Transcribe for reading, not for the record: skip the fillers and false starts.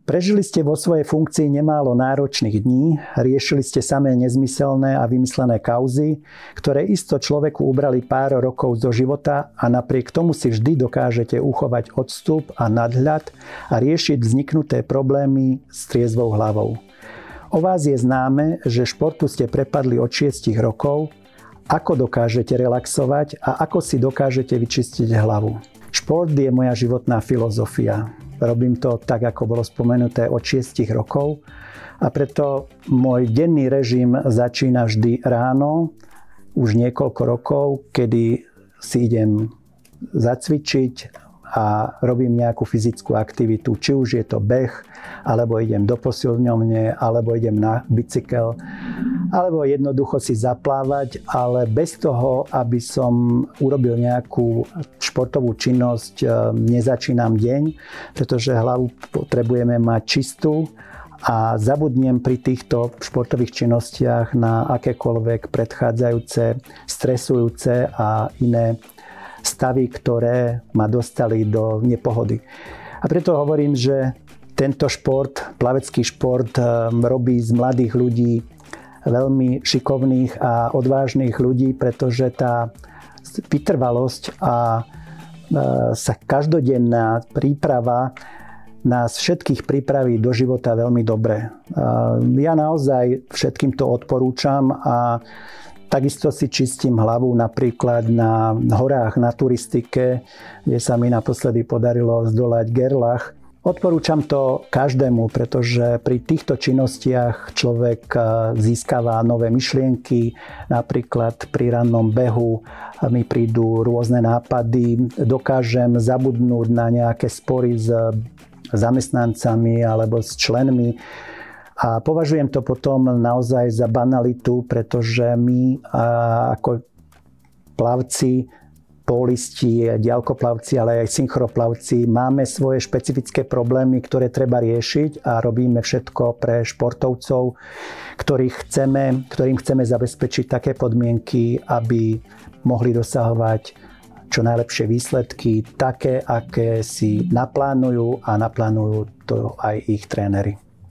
Prežili ste vo svojej funkcii nemálo náročných dní, riešili ste samé nezmyselné a vymyslené kauzy, ktoré isto človeku ubrali pár rokov zo života a napriek tomu si vždy dokážete uchovať odstup a nadhľad a riešiť vzniknuté problémy s triezvou hlavou. O vás je známe, že športu ste prepadli od 6 rokov, ako dokážete relaxovať a ako si dokážete vyčistiť hlavu. Šport je moja životná filozofia. Robím to tak, ako bolo spomenuté, od 6 rokov a preto môj denný režim začína vždy ráno, už niekoľko rokov, kedy si idem zacvičiť a robím nejakú fyzickú aktivitu, či už je to beh, alebo idem do posilňovne, alebo idem na bicykel, alebo jednoducho si zaplávať, ale bez toho, aby som urobil nejakú športovú činnosť, nezačínam deň, pretože hlavu potrebujeme mať čistú a zabudnem pri týchto športových činnostiach na akékoľvek predchádzajúce, stresujúce a iné stavy, ktoré ma dostali do nepohody. A preto hovorím, že tento šport, plavecký šport, robí z mladých ľudí veľmi šikovných a odvážnych ľudí, pretože tá vytrvalosť a sa každodenná príprava nás všetkých pripraví do života veľmi dobre. Ja naozaj všetkým to odporúčam a takisto si čistím hlavu napríklad na horách, na turistike, kde sa mi naposledy podarilo zdolať Gerlach. Odporúčam to každému, pretože pri týchto činnostiach človek získava nové myšlienky. Napríklad pri rannom behu mi prídu rôzne nápady. Dokážem zabudnúť na nejaké spory s zamestnancami alebo s členmi. A považujem to potom naozaj za banalitu, pretože my ako plavci, pólisti, diaľkoplavci, ale aj synchroplavci máme svoje špecifické problémy, ktoré treba riešiť a robíme všetko pre športovcov, ktorým chceme zabezpečiť také podmienky, aby mohli dosahovať čo najlepšie výsledky, také, aké si naplánujú a naplánujú to aj ich tréneri.